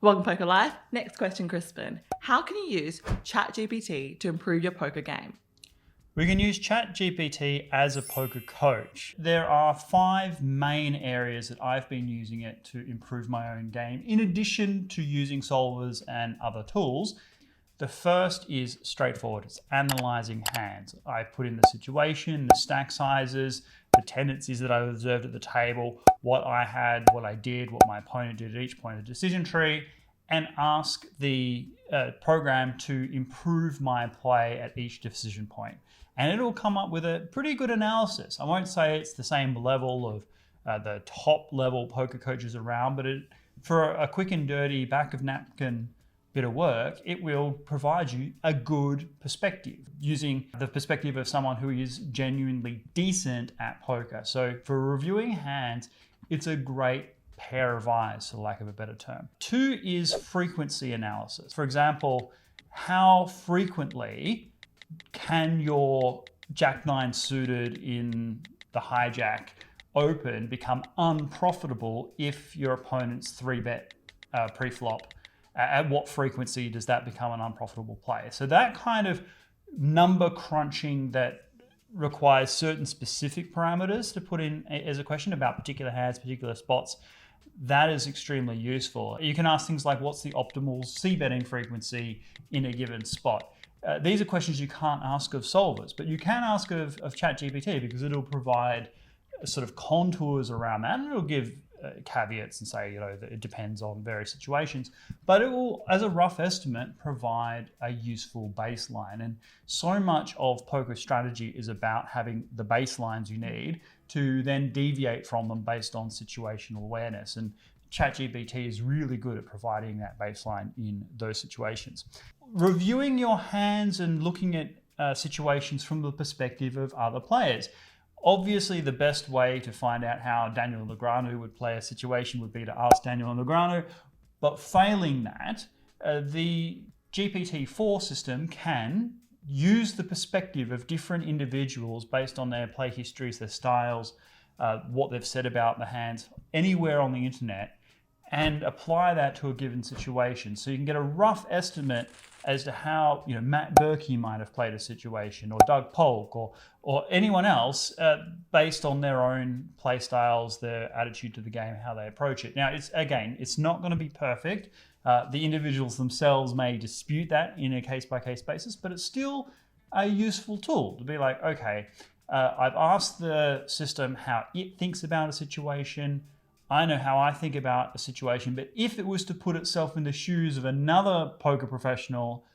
Welcome Poker Life. Next question, Crispin. How can you use ChatGPT to improve your poker game? We can use ChatGPT as a poker coach. There are 5 main areas that I've been using it to improve my own game, in addition to using solvers and other tools. The first is straightforward. It's analyzing hands. I put in the situation, the stack sizes, the tendencies that I observed at the table, what I had, what I did, what my opponent did at each point of the decision tree, and ask the program to improve my play at each decision point. And it'll come up with a pretty good analysis. I won't say it's the same level of the top level poker coaches around, but for a quick and dirty back of napkin bit of work, it will provide you a good perspective using the perspective of someone who is genuinely decent at poker. So for reviewing hands, it's a great pair of eyes, for lack of a better term. 2 is frequency analysis. For example, how frequently can your Jack-9 suited in the hijack open become unprofitable if your opponent's 3-bet pre-flop? At what frequency does that become an unprofitable play? So that kind of number crunching that requires certain specific parameters to put in as a question about particular hands, particular spots, that is extremely useful. You can ask things like, what's the optimal c-betting frequency in a given spot? These are questions you can't ask of solvers, but you can ask of ChatGPT because it'll provide sort of contours around that, and it'll give caveats and say, that it depends on various situations, but it will, as a rough estimate, provide a useful baseline. And so much of poker strategy is about having the baselines you need to then deviate from them based on situational awareness. And ChatGPT is really good at providing that baseline in those situations. Reviewing your hands and looking at situations from the perspective of other players. Obviously, the best way to find out how Daniel Negreanu would play a situation would be to ask Daniel Negreanu, but failing that, the GPT-4 system can use the perspective of different individuals based on their play histories, their styles, what they've said about the hands, anywhere on the internet, and apply that to a given situation. So you can get a rough estimate as to how Matt Berkey might have played a situation, or Doug Polk, or anyone else, based on their own play styles, their attitude to the game, how they approach it. Now, it's not going to be perfect. The individuals themselves may dispute that in a case-by-case basis, but it's still a useful tool to be like, okay, I've asked the system how it thinks about a situation. I know how I think about a situation, but if it was to put itself in the shoes of another poker professional,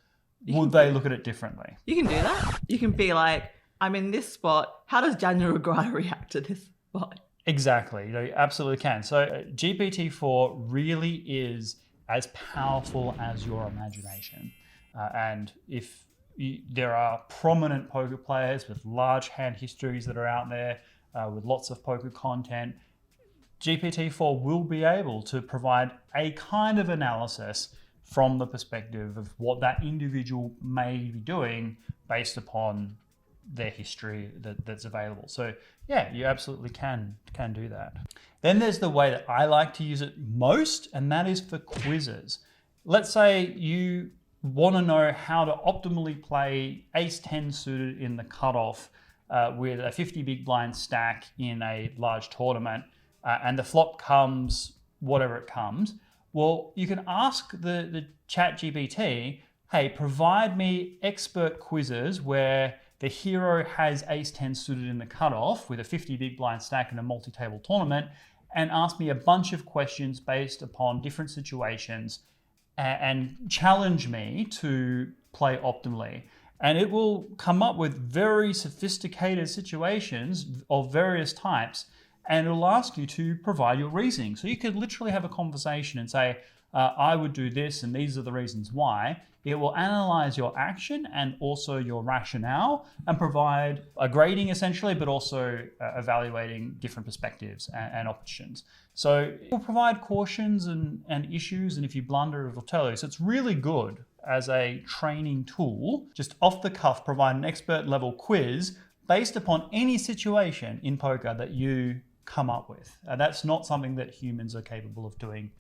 would they look at it differently? You can do that. You can be like, I'm in this spot. How does Daniel Negreanu react to this spot? Exactly. You absolutely can. So GPT-4 really is as powerful as your imagination. And if there are prominent poker players with large hand histories that are out there with lots of poker content, GPT-4 will be able to provide a kind of analysis from the perspective of what that individual may be doing based upon their history that's available. So yeah, you absolutely can do that. Then there's the way that I like to use it most, and that is for quizzes. Let's say you want to know how to optimally play ace-10 suited in the cutoff with a 50 big blind stack in a large tournament, and the flop comes whatever it comes. Well, you can ask the ChatGPT, hey, provide me expert quizzes where the hero has ace-10 suited in the cutoff with a 50 big blind stack in a multi-table tournament, and ask me a bunch of questions based upon different situations and challenge me to play optimally. And it will come up with very sophisticated situations of various types, and it'll ask you to provide your reasoning. So you could literally have a conversation and say, I would do this and these are the reasons why. It will analyze your action and also your rationale and provide a grading essentially, but also evaluating different perspectives and options. So it will provide cautions and issues, and if you blunder, it will tell you. So it's really good as a training tool, just off the cuff, provide an expert level quiz based upon any situation in poker that you come up with. That's not something that humans are capable of doing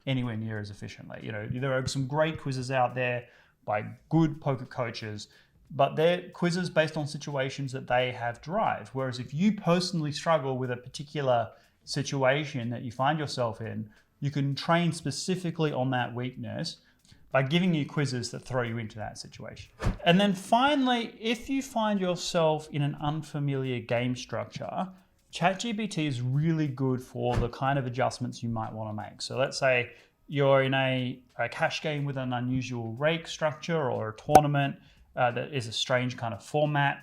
anywhere near as efficiently. You know, there are some great quizzes out there by good poker coaches, but they're quizzes based on situations that they have derived. Whereas if you personally struggle with a particular situation that you find yourself in, you can train specifically on that weakness by giving you quizzes that throw you into that situation. And then finally, if you find yourself in an unfamiliar game structure, ChatGPT is really good for the kind of adjustments you might want to make. So let's say you're in a cash game with an unusual rake structure or a tournament that is a strange kind of format,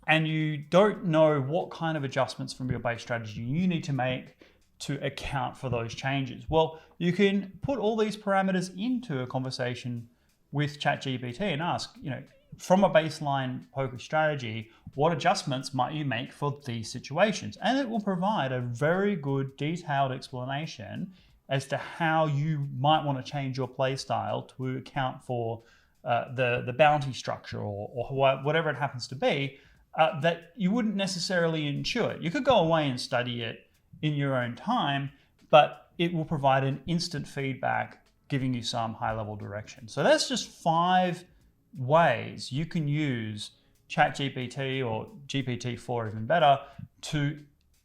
and you don't know what kind of adjustments from your base strategy you need to make to account for those changes. Well, you can put all these parameters into a conversation with ChatGPT and ask, you know, from a baseline poker strategy, what adjustments might you make for these situations? And it will provide a very good detailed explanation as to how you might want to change your play style to account for the bounty structure or whatever it happens to be that you wouldn't necessarily intuit. You could go away and study it in your own time, but it will provide an instant feedback giving you some high-level direction. So that's just 5 ways you can use ChatGPT or GPT-4 even better to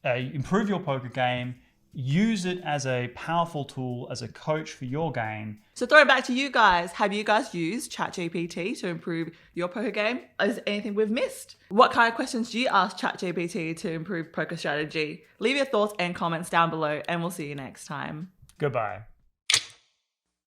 improve your poker game, use it as a powerful tool, as a coach for your game. So throw it back to you guys. Have you guys used ChatGPT to improve your poker game? Is there anything we've missed? What kind of questions do you ask ChatGPT to improve poker strategy? Leave your thoughts and comments down below, and we'll see you next time. Goodbye.